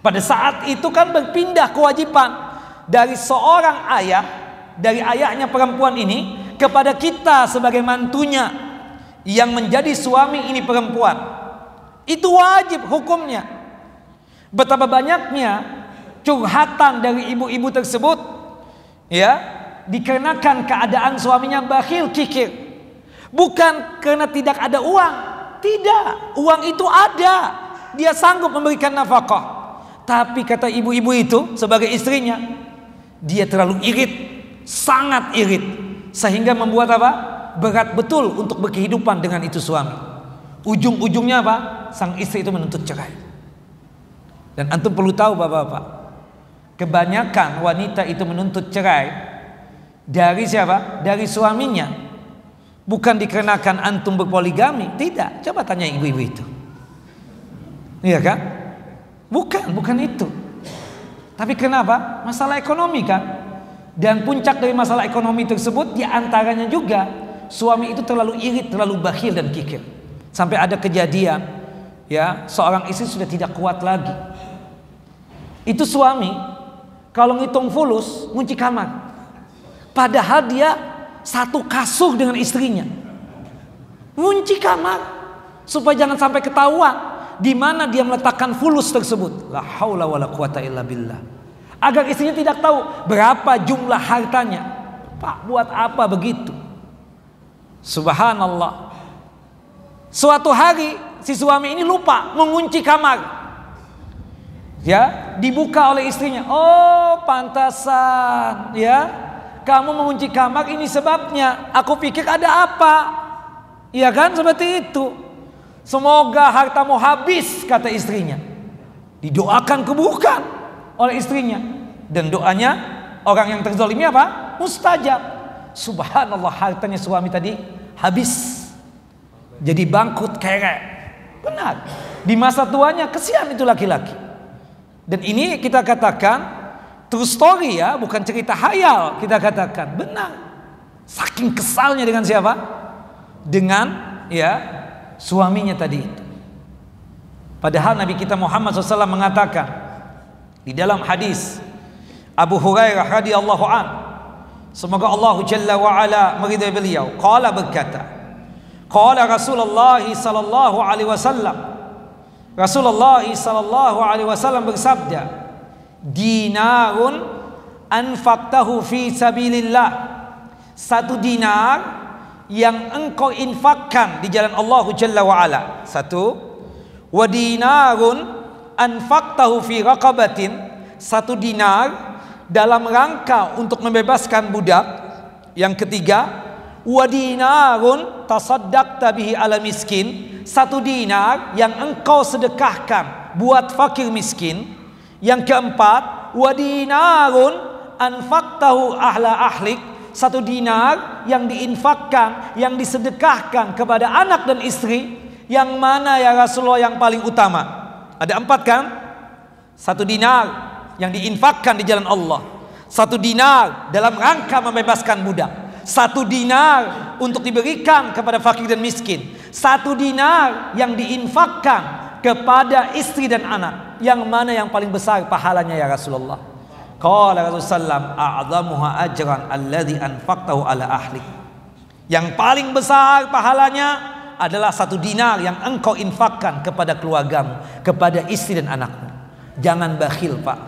Pada saat itu kan berpindah kewajiban dari seorang ayah, dari ayahnya perempuan ini kepada kita sebagai mantunya yang menjadi suami ini perempuan. Itu wajib hukumnya. Betapa banyaknya curhatan dari ibu-ibu tersebut, ya, dikarenakan keadaan suaminya bakhil kikir. Bukan karena tidak ada uang. Tidak, uang itu ada. Dia sanggup memberikan nafkah. Tapi kata ibu-ibu itu sebagai istrinya, dia terlalu irit, sangat irit, sehingga membuat apa? Berat betul untuk berkehidupan dengan itu suami. Ujung-ujungnya apa? Sang istri itu menuntut cerai. Dan antum perlu tahu bapak-bapak, kebanyakan wanita itu menuntut cerai dari siapa? Dari suaminya. Bukan dikarenakan antum berpoligami, tidak. Coba tanya ibu-ibu itu. Iya kan? Bukan itu. Tapi kenapa? Masalah ekonomi kan. Dan puncak dari masalah ekonomi tersebut diantaranya juga suami itu terlalu irit, terlalu bakhil dan kikir. Sampai ada kejadian, ya, seorang istri sudah tidak kuat lagi. Itu suami kalau ngitung fulus ngunci kamar. Padahal dia satu kasur dengan istrinya. Ngunci kamar supaya jangan sampai ketahuan di mana dia meletakkan fulus tersebut. La haula wala quwata illa billah. Agar istrinya tidak tahu berapa jumlah hartanya. Pak, buat apa begitu? Subhanallah. Suatu hari si suami ini lupa mengunci kamar. Ya, dibuka oleh istrinya. Oh, pantasan, ya. Kamu mengunci kamar, ini sebabnya. Aku pikir ada apa? Iya kan, seperti itu. Semoga hartamu habis, kata istrinya. Didoakan keburukan oleh istrinya. Dan doanya orang yang terzalimi apa? Mustajab. Subhanallah, hartanya suami tadi habis. Jadi bangkrut kerek. Benar. Di masa tuanya kesian itu laki-laki. Dan ini kita katakan true story, ya, bukan cerita hayal. Kita katakan benar. Saking kesalnya dengan siapa? Dengan, ya, suaminya tadi itu. Padahal Nabi kita Muhammad SAW mengatakan di dalam hadis Abu Hurairah radhiyallahu an, semoga Allah Jalla wa ala meridai beliau, qala, berkata, qala Rasulullah sallallahu alaihi wasallam, Rasulullah sallallahu alaihi wasallam bersabda, dinarun anfaqtahu fi sabilillah, satu dinar yang engkau infakkan di jalan Allah Jalla wa ala. Satu. Wa dinarun anfaqtahu fi raqabatin, satu dinar dalam rangka untuk membebaskan budak. Yang ketiga, wa dinarun tasaddaqta bihi ala miskin, satu dinar yang engkau sedekahkan buat fakir miskin. Yang keempat, wa dinarun anfaqtahu ahla ahlik, satu dinar yang diinfakkan, yang disedekahkan kepada anak dan istri. Yang mana ya Rasulullah yang paling utama? Ada empat kan? Satu dinar yang diinfakkan di jalan Allah, satu dinar dalam rangka membebaskan budak, satu dinar untuk diberikan kepada fakir dan miskin, satu dinar yang diinfakkan kepada istri dan anak. Yang mana yang paling besar pahalanya ya Rasulullah? Qala Rasulullah, a'zamuha ajran alladhi anfaqtahu ala ahlik. Yang paling besar pahalanya adalah satu dinar yang engkau infakkan kepada keluargamu, kepada istri dan anakmu. Jangan bakhil, Pak.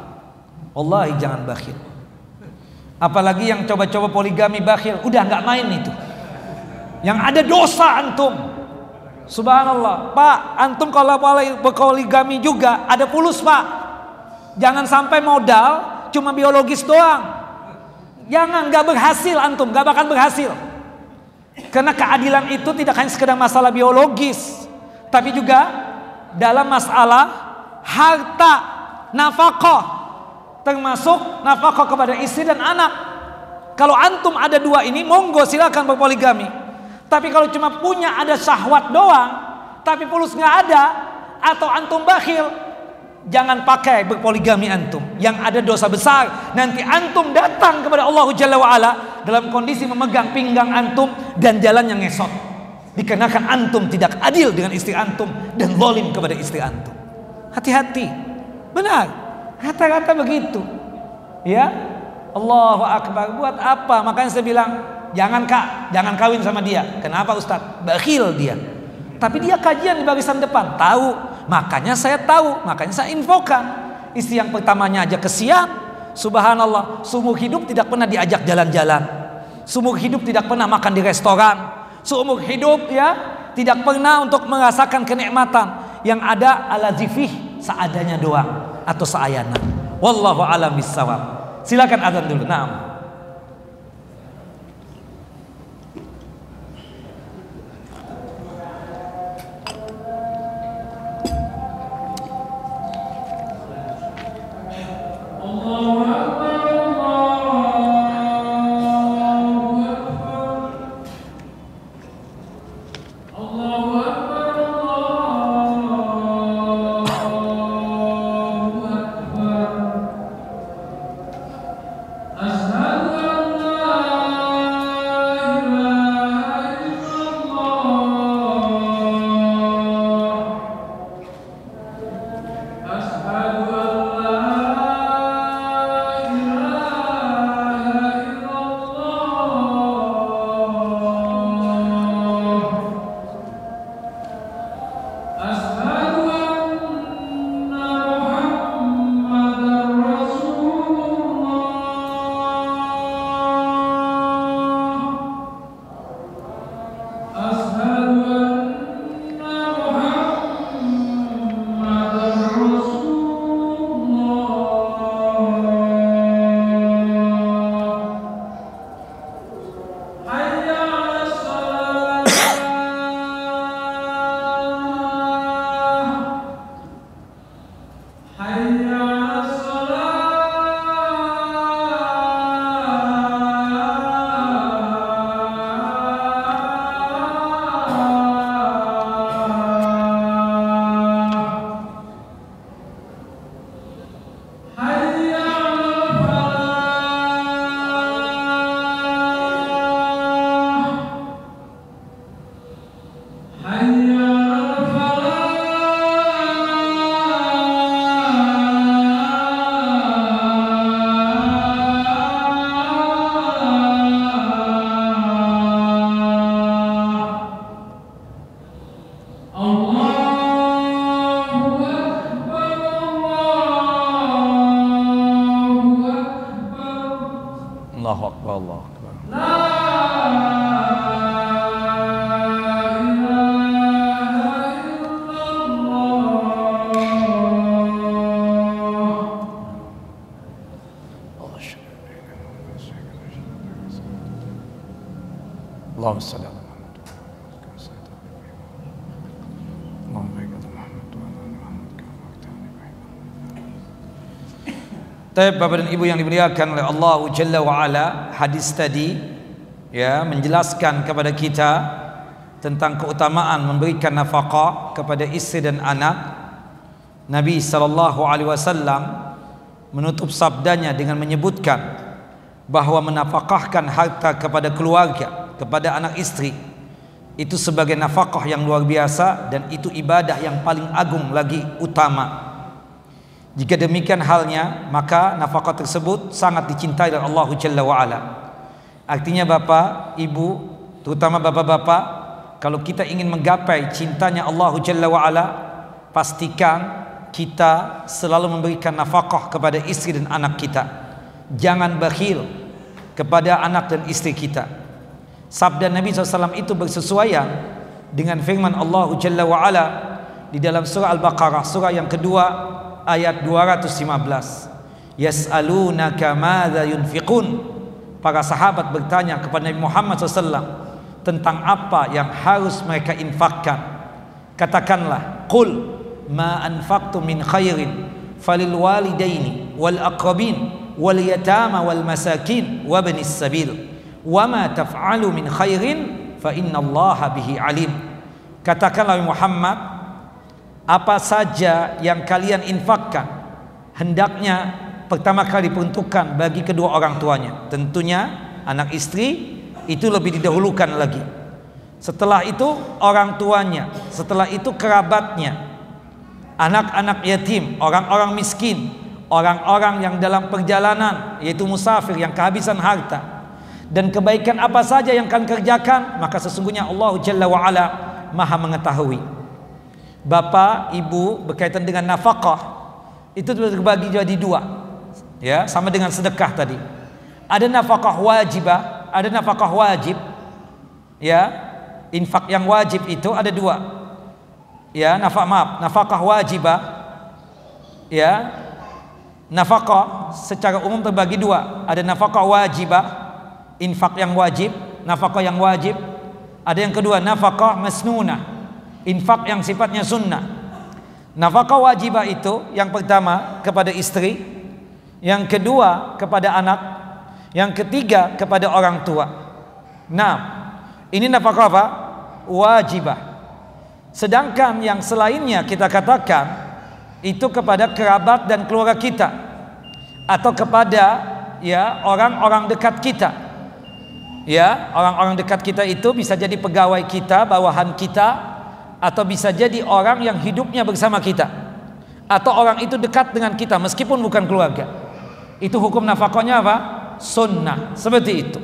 Wallahi jangan bakhil. Apalagi yang coba-coba poligami bakhil, udah nggak main itu. Yang ada dosa antum. Subhanallah, Pak, antum kalau berpoligami juga ada fulus, Pak. Jangan sampai modal cuma biologis doang. Jangan, nggak berhasil antum, nggak bakal berhasil. Karena keadilan itu tidak hanya sekedar masalah biologis, tapi juga dalam masalah harta, nafkah, termasuk nafkah kepada istri dan anak. Kalau antum ada dua ini, monggo silakan berpoligami. Tapi kalau cuma punya ada syahwat doang, tapi fulus nggak ada, atau antum bakhil, jangan pakai berpoligami antum. Yang ada dosa besar. Nanti antum datang kepada Allah Jalla wa'ala dalam kondisi memegang pinggang antum dan jalan yang ngesot. dikarenakan antum tidak adil dengan istri antum dan zalim kepada istri antum. Hati-hati. Benar. Rata-rata begitu. Ya. Allahu Akbar. Buat apa? Makanya saya bilang, jangan Kak, jangan kawin sama dia. Kenapa Ustaz? Bakhil dia. Tapi dia kajian di barisan depan, tahu. Makanya saya tahu, makanya saya infokan. Istri yang pertamanya aja kesian, subhanallah, seumur hidup tidak pernah diajak jalan-jalan. Seumur hidup tidak pernah makan di restoran. Seumur hidup ya, tidak pernah untuk merasakan kenikmatan. Yang ada ala zifih, seadanya doang atau seayana. Wallahu a'lam bissawab. Silakan azan dulu. Naam. Allahu Akbar, Allahu Akbar. Allahumma salli ala Muhammad. Allahumma barik ala Muhammad wa ala ali Muhammad kama barakta ala Ibrahim. Bapak dan Ibu yang dimuliakan oleh Allah Jalla wa Ala, hadis tadi ya menjelaskan kepada kita tentang keutamaan memberikan nafkah kepada istri dan anak. Nabi sallallahu alaihi wasallam menutup sabdanya dengan menyebutkan bahwa menafkahkan harta kepada keluarga, kepada anak istri itu sebagai nafkah yang luar biasa dan itu ibadah yang paling agung lagi utama. Jika demikian halnya, maka nafkah tersebut sangat dicintai oleh Allah Jalla wa Ala. Artinya Bapak, Ibu, terutama Bapak-bapak, kalau kita ingin menggapai cintanya Allah Jalla wa Ala, pastikan kita selalu memberikan nafkah kepada istri dan anak kita. Jangan bakhil kepada anak dan istri kita. Sabda Nabi SAW itu bersesuaian dengan firman Allah Jalla wa Ala di dalam surah Al-Baqarah, surah yang kedua ayat 215. Yas'alunaka madza yunfiqun. Para sahabat bertanya kepada Nabi Muhammad SAW tentang apa yang harus mereka infakkan. Katakanlah, qul ma anfaqtum min khairin falil walidaini wal aqrabin wal yatama wal masakin wa banis sabil wa ma taf'alu min khairin fa innallaha bihi alim. Katakanlah Muhammad, apa saja yang kalian infakkan hendaknya pertama kali diperuntukkan bagi kedua orang tuanya. Tentunya anak istri itu lebih didahulukan lagi. setelah itu orang tuanya, setelah itu kerabatnya, anak-anak yatim, orang-orang miskin, orang-orang yang dalam perjalanan, yaitu musafir yang kehabisan harta. Dan kebaikan apa saja yang kalian kerjakan, maka sesungguhnya Allah Jalla wa'ala maha mengetahui. Bapak, ibu berkaitan dengan nafkah itu terbagi jadi dua, ya, sama dengan sedekah tadi. Ada nafkah wajibah, ada nafkah wajib, ya, infak yang wajib itu ada dua, ya, nafkah wajibah, ya, nafkah secara umum terbagi dua. Ada nafkah wajibah, infak yang wajib, nafkah yang wajib. Ada yang kedua nafkah masnunah, infak yang sifatnya sunnah. Nafkah wajibah itu yang pertama kepada istri, yang kedua kepada anak, yang ketiga kepada orang tua. Nah, ini nafkah apa? Wajibah. Sedangkan yang selainnya kita katakan itu kepada kerabat dan keluarga kita, atau kepada, ya, orang-orang dekat kita. Ya, orang-orang dekat kita itu bisa jadi pegawai kita, bawahan kita, atau bisa jadi orang yang hidupnya bersama kita, atau orang itu dekat dengan kita meskipun bukan keluarga. Itu hukum nafkahnya apa? Sunnah, seperti itu.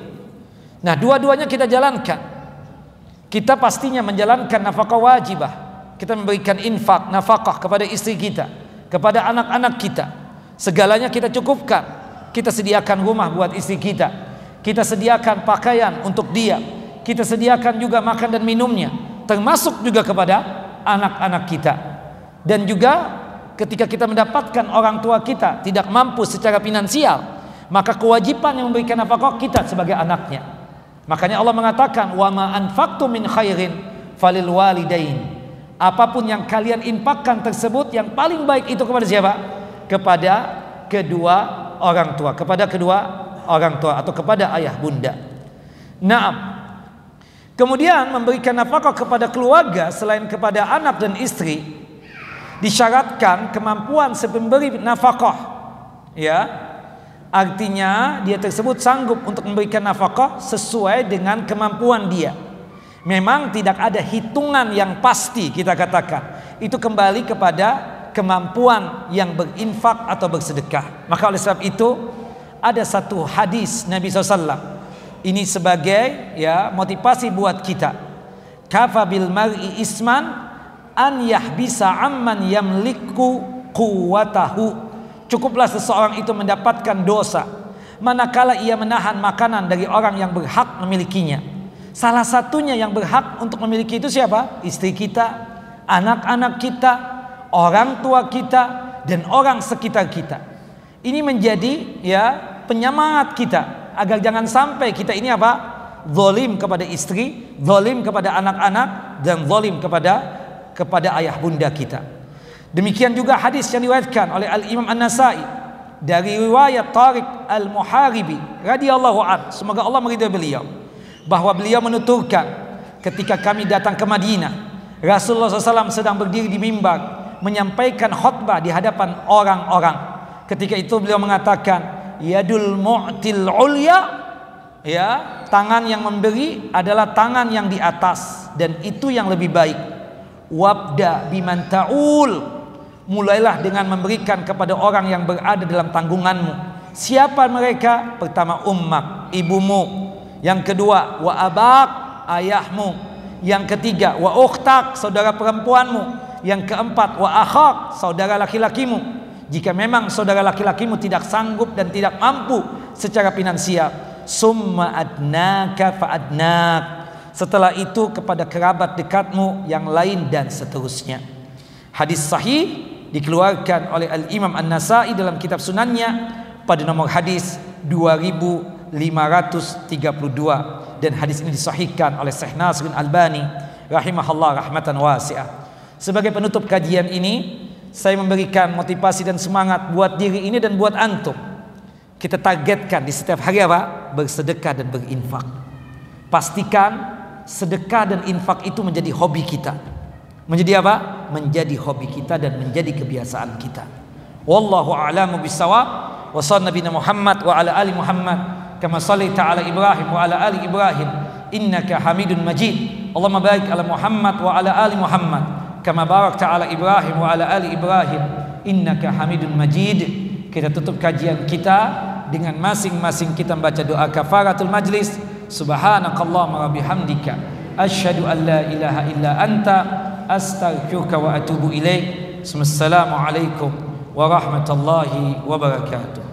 Nah, dua-duanya kita jalankan. Kita pastinya menjalankan nafkah wajibah. Kita memberikan infak, nafkah kepada istri kita, kepada anak-anak kita. Segalanya kita cukupkan. Kita sediakan rumah buat istri kita, kita sediakan pakaian untuk dia, kita sediakan juga makan dan minumnya, termasuk juga kepada anak-anak kita. Dan juga ketika kita mendapatkan orang tua kita tidak mampu secara finansial, maka kewajiban yang memberikan nafkah kita sebagai anaknya. Makanya Allah mengatakan, wa ma anfaqtum min khairin falil walidain. Apapun yang kalian infakkan tersebut yang paling baik itu kepada siapa? Kepada kedua orang tua, kepada kedua orang tua atau kepada ayah bunda. Naam. Kemudian memberikan nafkah kepada keluarga selain kepada anak dan istri disyaratkan kemampuan si pemberi nafkah, ya, artinya dia tersebut sanggup untuk memberikan nafkah sesuai dengan kemampuan dia. Memang tidak ada hitungan yang pasti, kita katakan itu kembali kepada kemampuan yang berinfak atau bersedekah. Maka oleh sebab itu ada satu hadis Nabi SAW, ini sebagai, ya, motivasi buat kita. Kafa bil mar'i isman an yahbisa amman yamliku quwwatahu. Cukuplah seseorang itu mendapatkan dosa manakala ia menahan makanan dari orang yang berhak memilikinya. Salah satunya yang berhak untuk memiliki itu siapa? Istri kita, anak-anak kita, orang tua kita, dan orang sekitar kita. Ini menjadi, ya, penyemangat kita agar jangan sampai kita ini apa? Zalim kepada istri, zalim kepada anak-anak, dan zalim kepada ayah bunda kita. Demikian juga hadis yang diriwayatkan oleh Al-Imam An-Nasai dari riwayat Tariq Al-Muharibi radhiyallahu anhu, semoga Allah meridai beliau, bahwa beliau menuturkan, ketika kami datang ke Madinah, Rasulullah SAW sedang berdiri di mimbar menyampaikan khutbah di hadapan orang-orang. Ketika itu beliau mengatakan, yadul mu'til ulya, ya, tangan yang memberi adalah tangan yang di atas, dan itu yang lebih baik. Wabda biman ta'ul, mulailah dengan memberikan kepada orang yang berada dalam tanggunganmu. Siapa mereka? Pertama ummak, ibumu. Yang kedua wa abak, ayahmu. Yang ketiga wa ukhtak, saudara perempuanmu. Yang keempat wa akhak, saudara laki-lakimu. Jika memang saudara laki-lakimu tidak sanggup dan tidak mampu secara finansial, summa adnaka fa adnak, setelah itu kepada kerabat dekatmu yang lain, dan seterusnya. Hadis sahih dikeluarkan oleh Al-Imam An-Nasai dalam kitab Sunannya pada nomor hadis 2532, dan hadis ini disahihkan oleh Syekh Nasiruddin Albani rahimahullah rahmatan wasi'ah. Sebagai penutup kajian ini, saya memberikan motivasi dan semangat buat diri ini dan buat antum. Kita targetkan di setiap hari apa? Bersedekah dan berinfak. Pastikan sedekah dan infak itu menjadi hobi kita. Menjadi apa? Menjadi hobi kita dan menjadi kebiasaan kita. Wallahu a'lamu bissawab. Wa sallallahu nabiyana Muhammad wa ala ali Muhammad kama shallaita ala Ibrahim wa ala ali Ibrahim innaka Hamidun Majid. Allahumma barik ala Muhammad wa ala ali Muhammad kama barakta ala Ibrahim wa ala ali Ibrahim innaka Hamidun Majid. Kita tutup kajian kita dengan masing-masing kita membaca doa kafaratul majlis. Subhanakallahumma wa bihamdika asyhadu an la ilaha illa anta astaghfiruka wa atubu ilaik. Assalamualaikum warahmatullahi wabarakatuh.